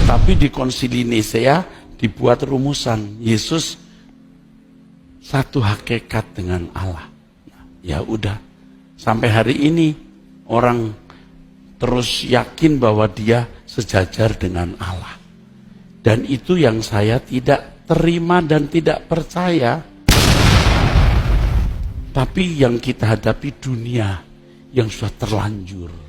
Tetapi di Konsili Nisea dibuat rumusan Yesus satu hakikat dengan Allah. Ya udah, sampai hari ini orang terus yakin bahwa dia sejajar dengan Allah. Dan itu yang saya tidak terima dan tidak percaya. Tapi yang kita hadapi dunia yang sudah terlanjur.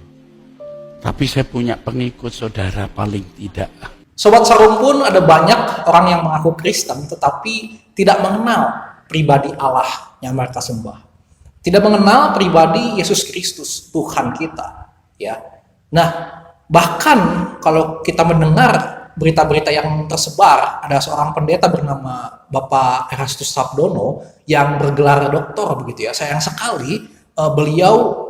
Tapi saya punya pengikut saudara paling tidak. Sobat Sarum pun ada banyak orang yang mengaku Kristen tetapi tidak mengenal pribadi Allah yang mereka sembah. Tidak mengenal pribadi Yesus Kristus, Tuhan kita. Ya. Nah, bahkan kalau kita mendengar berita-berita yang tersebar, ada seorang pendeta bernama Bapak Erastus Sabdono yang bergelar doktor begitu ya. Sayang sekali beliau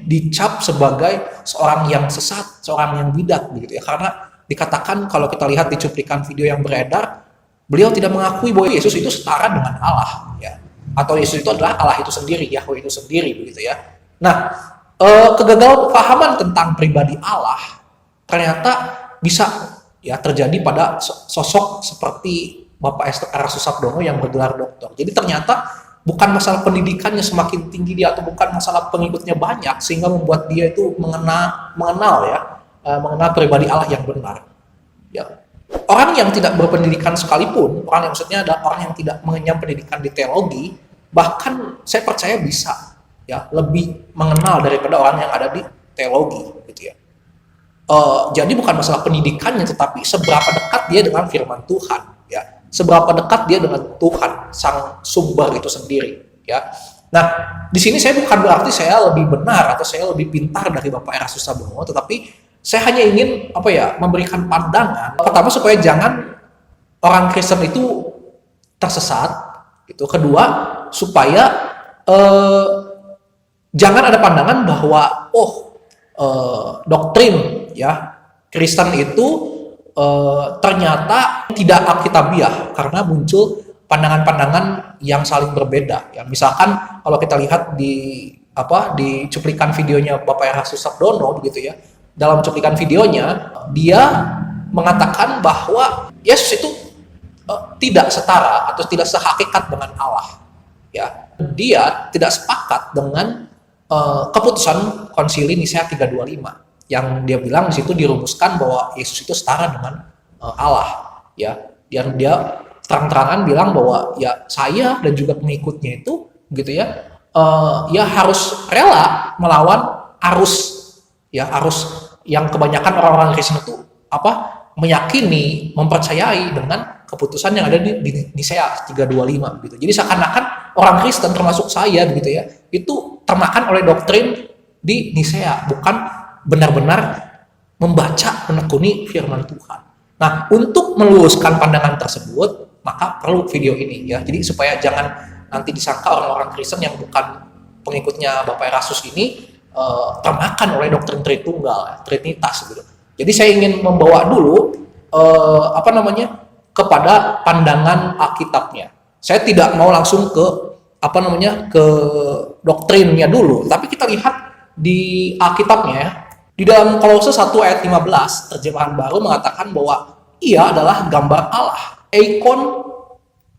dicap sebagai seorang yang sesat, seorang yang bidat begitu ya. Karena dikatakan kalau kita lihat di cuplikan video yang beredar, beliau tidak mengakui bahwa Yesus itu setara dengan Allah ya. Atau Yesus itu adalah Allah itu sendiri, Yahweh itu sendiri begitu ya. Nah, kegagalan pahaman tentang pribadi Allah ternyata bisa ya terjadi pada sosok seperti Bapak Erastus Sabdono yang bergelar doktor. Jadi ternyata bukan masalah pendidikannya semakin tinggi dia atau bukan masalah pengikutnya banyak sehingga membuat dia itu mengenal pribadi Allah yang benar. Ya. Orang yang tidak berpendidikan sekalipun, orang yang maksudnya adalah orang yang tidak mengenyam pendidikan di teologi, bahkan saya percaya bisa ya lebih mengenal daripada orang yang ada di teologi gitu ya. Jadi bukan masalah pendidikannya, tetapi seberapa dekat dia dengan firman Tuhan, ya. Seberapa dekat dia dengan Tuhan, sang sumber itu sendiri, ya. Nah, di sini saya bukan berarti saya lebih benar atau saya lebih pintar dari Bapak Erastus Sabdono, tetapi saya hanya ingin memberikan pandangan. Pertama, supaya jangan orang Kristen itu tersesat. Itu kedua, supaya jangan ada pandangan bahwa doktrin ya Kristen itu ternyata tidak alkitabiah karena muncul pandangan-pandangan yang saling berbeda. Ya, misalkan kalau kita lihat di cuplikan videonya Bapak Erastus Sabdono begitu ya. Dalam cuplikan videonya dia mengatakan bahwa Yesus itu tidak setara atau tidak sehakikat dengan Allah. Ya, dia tidak sepakat dengan keputusan Konsili Nisea 325 yang dia bilang di situ dirumuskan bahwa Yesus itu setara dengan Allah, ya. Dan dia terang-terangan bilang bahwa ya saya dan juga pengikutnya itu, gitu ya, ya harus rela melawan arus yang kebanyakan orang-orang Kristen itu meyakini, mempercayai dengan keputusan yang ada di Nisea 325 gitu. Jadi seakan-akan orang Kristen termasuk saya begitu ya, itu termakan oleh doktrin di Nisea, bukan benar-benar membaca, menekuni firman Tuhan. Nah, untuk meluruskan pandangan tersebut, maka perlu video ini ya. Jadi supaya jangan nanti disangka orang-orang Kristen yang bukan pengikutnya Bapak Erastus ini termakan oleh doktrin Tritunggal, Trinitas gitu. Jadi saya ingin membawa dulu kepada pandangan Alkitabnya. Saya tidak mau langsung ke doktrinnya dulu, tapi kita lihat di Alkitabnya ya. Di dalam Kolose 1 ayat 15 terjemahan baru mengatakan bahwa ia adalah gambar Allah. Eikon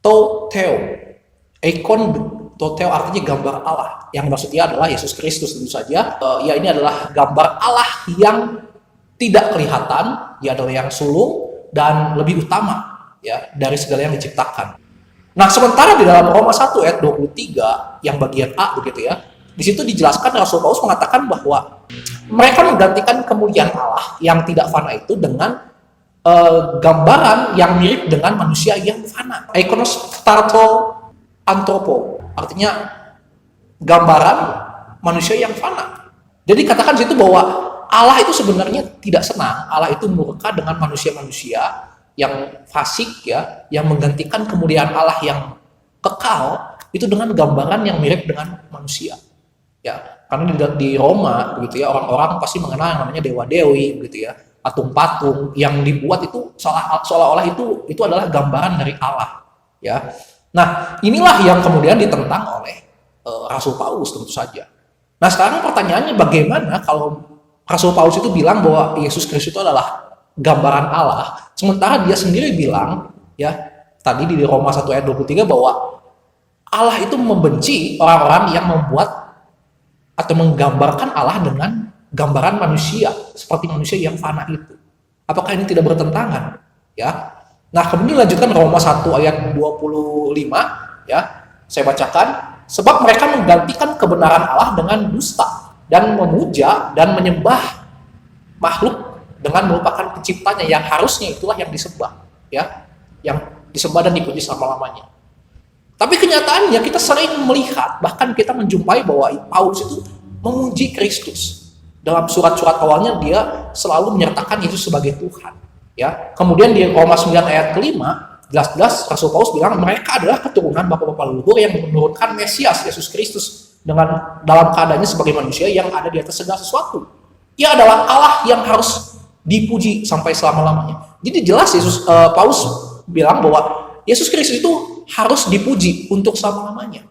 to theo. Eikon to theo artinya gambar Allah. Yang maksudnya adalah Yesus Kristus tentu saja. Ya, ini adalah gambar Allah yang tidak kelihatan, ya adalah yang sulung dan lebih utama ya dari segala yang diciptakan. Nah, sementara di dalam Roma 1 ayat 23 yang bagian A begitu ya. Di situ dijelaskan Rasul Paulus mengatakan bahwa mereka menggantikan kemuliaan Allah yang tidak fana itu dengan gambaran yang mirip dengan manusia yang fana. Eikonos starto antropo, artinya gambaran manusia yang fana. Jadi katakan di situ bahwa Allah itu sebenarnya tidak senang, Allah itu murka dengan manusia-manusia yang fasik ya, yang menggantikan kemuliaan Allah yang kekal itu dengan gambaran yang mirip dengan manusia. Ya, karena di Roma begitu ya, orang-orang pasti mengenal yang namanya dewa-dewi begitu ya, patung-patung yang dibuat itu seolah-olah itu adalah gambaran dari Allah ya. Nah, inilah yang kemudian ditentang oleh Rasul Paulus tentu saja. Nah, sekarang pertanyaannya bagaimana kalau Rasul Paulus itu bilang bahwa Yesus Kristus itu adalah gambaran Allah, sementara dia sendiri bilang, ya, tadi di Roma 1 ayat 23 bahwa Allah itu membenci orang-orang yang membuat atau menggambarkan Allah dengan gambaran manusia, seperti manusia yang fana itu. Apakah ini tidak bertentangan? Ya. Nah, kemudian lanjutkan Roma 1 ayat 25, ya. Saya bacakan, sebab mereka menggantikan kebenaran Allah dengan dusta dan memuja dan menyembah makhluk dengan merupakan penciptanya yang harusnya itulah yang disembah, ya. Yang disembah dan dipuji selama-lamanya. Tapi kenyataannya kita sering melihat, bahkan kita menjumpai bahwa Paulus itu memuji Kristus. Dalam surat-surat awalnya dia selalu menyertakan Yesus sebagai Tuhan. Ya, kemudian di Roma 9 ayat kelima, jelas-jelas Rasul Paulus bilang mereka adalah keturunan bapak-bapak leluhur yang menurunkan Mesias Yesus Kristus dengan dalam keadaannya sebagai manusia yang ada di atas segala sesuatu. Ia adalah Allah yang harus dipuji sampai selama-lamanya. Jadi jelas Paulus bilang bahwa Yesus Kristus itu harus dipuji untuk selama-lamanya.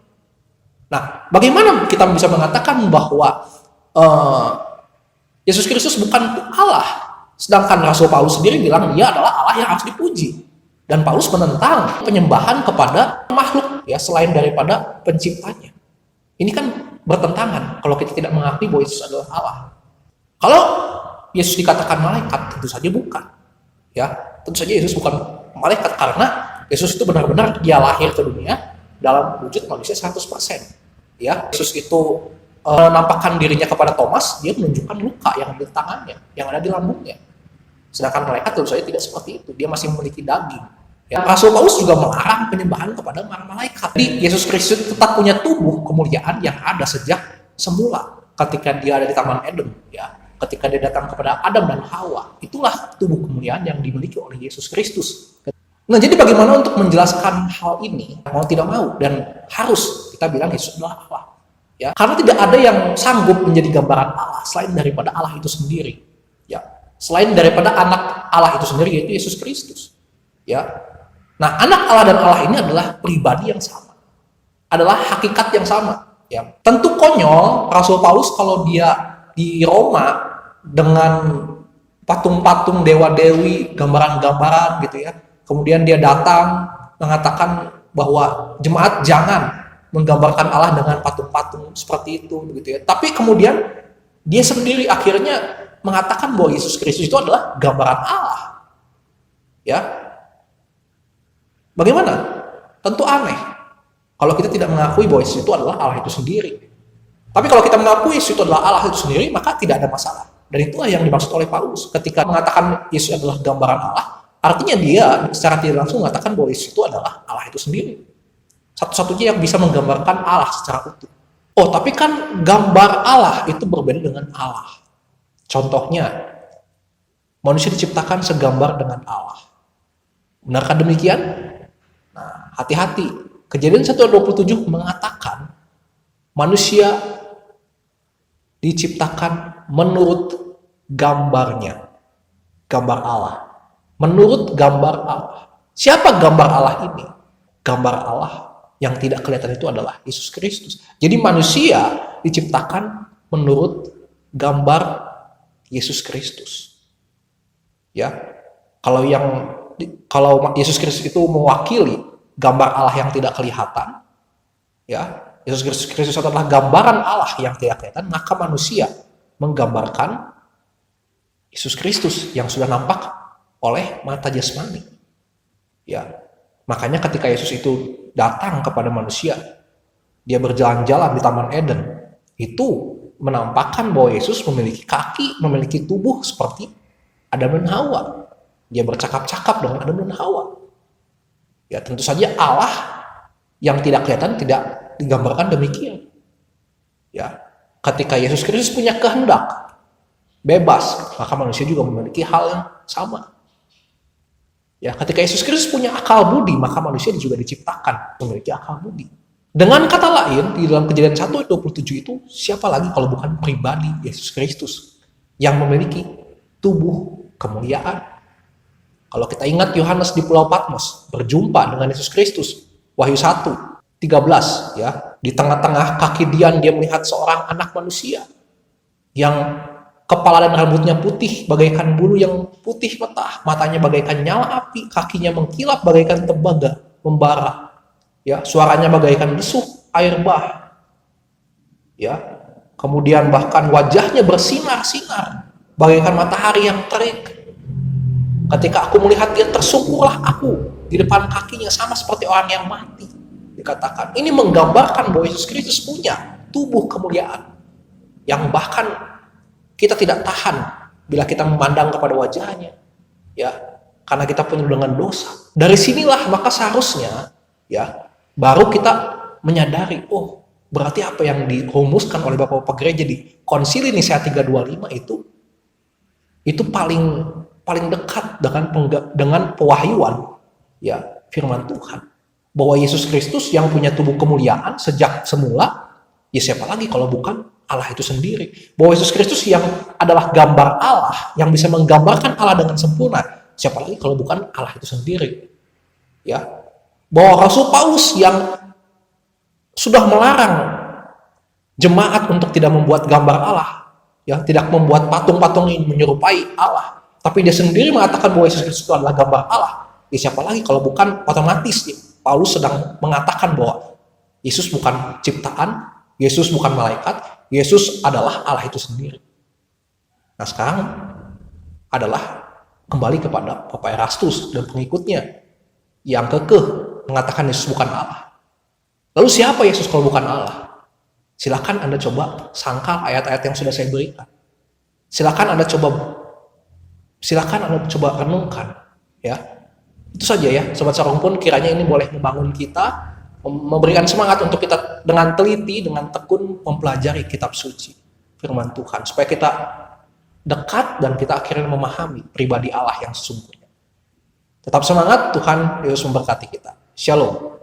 Nah, bagaimana kita bisa mengatakan bahwa Yesus Kristus bukan Allah, sedangkan Rasul Paulus sendiri bilang dia adalah Allah yang harus dipuji. Dan Paulus menentang penyembahan kepada makhluk, ya, selain daripada penciptanya. Ini kan bertentangan kalau kita tidak mengakui bahwa Yesus adalah Allah. Kalau Yesus dikatakan malaikat, tentu saja bukan. Ya, tentu saja Yesus bukan malaikat karena Yesus itu benar-benar dia lahir ke dunia dalam wujud manusia 100%. Ya, Yesus itu menampakkan dirinya kepada Thomas, dia menunjukkan luka yang ada di tangannya, yang ada di lambungnya. Sedangkan malaikat tentu saja tidak seperti itu, dia masih memiliki daging. Ya, Rasul Paulus juga melarang penyembahan kepada para malaikat. Jadi Yesus Kristus tetap punya tubuh kemuliaan yang ada sejak semula ketika dia ada di Taman Eden, ya. Ketika dia datang kepada Adam dan Hawa, itulah tubuh kemuliaan yang dimiliki oleh Yesus Kristus. Nah, jadi bagaimana untuk menjelaskan hal ini? Mau tidak mau dan harus kita bilang Yesus adalah Allah. Ya, karena tidak ada yang sanggup menjadi gambaran Allah selain daripada Allah itu sendiri. Ya, selain daripada anak Allah itu sendiri, yaitu Yesus Kristus. Ya, nah anak Allah dan Allah ini adalah pribadi yang sama, adalah hakikat yang sama. Ya, tentu konyol Rasul Paulus kalau dia di Roma dengan patung-patung dewa-dewi, gambaran-gambaran gitu ya. Kemudian dia datang mengatakan bahwa jemaat jangan menggambarkan Allah dengan patung-patung seperti itu begitu ya. Tapi kemudian dia sendiri akhirnya mengatakan bahwa Yesus Kristus itu adalah gambaran Allah. Ya. Bagaimana? Tentu aneh kalau kita tidak mengakui bahwa Yesus itu adalah Allah itu sendiri. Tapi kalau kita mengakui Yesus itu adalah Allah itu sendiri, maka tidak ada masalah. Dan itulah yang dimaksud oleh Paulus ketika mengatakan Yesus adalah gambaran Allah. Artinya dia secara tidak langsung mengatakan bahwa Yesus itu adalah Allah itu sendiri. Satu-satunya yang bisa menggambarkan Allah secara utuh. Oh, tapi kan gambar Allah itu berbeda dengan Allah. Contohnya, manusia diciptakan segambar dengan Allah. Benarkah demikian? Nah, hati-hati. Kejadian 1:27 mengatakan manusia diciptakan menurut gambarnya. Gambar Allah. Menurut gambar Allah. Siapa gambar Allah ini? Gambar Allah yang tidak kelihatan itu adalah Yesus Kristus. Jadi manusia diciptakan menurut gambar Yesus Kristus. Ya. Kalau Yesus Kristus itu mewakili gambar Allah yang tidak kelihatan, ya. Yesus Kristus adalah gambaran Allah yang tidak kelihatan, maka manusia menggambarkan Yesus Kristus yang sudah nampak oleh mata jasmani. Ya. Makanya ketika Yesus itu datang kepada manusia, dia berjalan-jalan di Taman Eden, itu menampakkan bahwa Yesus memiliki kaki, memiliki tubuh seperti Adam dan Hawa. Dia bercakap-cakap dengan Adam dan Hawa. Ya, tentu saja Allah yang tidak kelihatan tidak digambarkan demikian. Ya, ketika Yesus Kristus punya kehendak bebas, maka manusia juga memiliki hal yang sama. Ya, ketika Yesus Kristus punya akal budi, maka manusia juga diciptakan memiliki akal budi. Dengan kata lain, di dalam Kejadian 1:27 itu, siapa lagi kalau bukan pribadi Yesus Kristus yang memiliki tubuh kemuliaan. Kalau kita ingat Yohanes di Pulau Patmos berjumpa dengan Yesus Kristus, Wahyu 1:13, ya, di tengah-tengah kakidian dia melihat seorang anak manusia yang kepala dan rambutnya putih bagaikan bulu yang putih petah, matanya bagaikan nyala api, kakinya mengkilap bagaikan tembaga membara, ya, suaranya bagaikan desuh air bah, ya, kemudian bahkan wajahnya bersinar-sinar bagaikan matahari yang terik. Ketika aku melihat dia, tersungkurlah aku di depan kakinya sama seperti orang yang mati. Dikatakan ini menggambarkan bahwa Yesus Kristus punya tubuh kemuliaan yang bahkan kita tidak tahan bila kita memandang kepada wajahnya, ya, karena kita penuh dengan dosa. Dari sinilah maka seharusnya, ya, baru kita menyadari, oh, berarti apa yang dirumuskan oleh Bapak-bapak gereja di Konsili Nisea 325 itu paling dekat dengan pewahyuan, ya, firman Tuhan, bahwa Yesus Kristus yang punya tubuh kemuliaan sejak semula, ya siapa lagi kalau bukan Allah itu sendiri. Bahwa Yesus Kristus yang adalah gambar Allah, yang bisa menggambarkan Allah dengan sempurna, siapa lagi kalau bukan Allah itu sendiri. Ya, bahwa Rasul Paulus yang sudah melarang jemaat untuk tidak membuat gambar Allah, ya, tidak membuat patung-patung yang menyerupai Allah, tapi dia sendiri mengatakan bahwa Yesus Kristus itu adalah gambar Allah. Ya siapa lagi kalau bukan otomatis ya, Paulus sedang mengatakan bahwa Yesus bukan ciptaan, Yesus bukan malaikat, Yesus adalah Allah itu sendiri. Nah sekarang adalah kembali kepada Papa Erastus dan pengikutnya yang kekeh mengatakan Yesus bukan Allah. Lalu siapa Yesus kalau bukan Allah? Silakan Anda coba sangkal ayat-ayat yang sudah saya berikan. Silakan Anda coba renungkan, ya. Itu saja ya, Sobat Sarumpun, kiranya ini boleh membangun kita, memberikan semangat untuk kita dengan teliti, dengan tekun mempelajari kitab suci, firman Tuhan, supaya kita dekat dan kita akhirnya memahami pribadi Allah yang sesungguhnya. Tetap semangat, Tuhan Yesus memberkati kita. Shalom.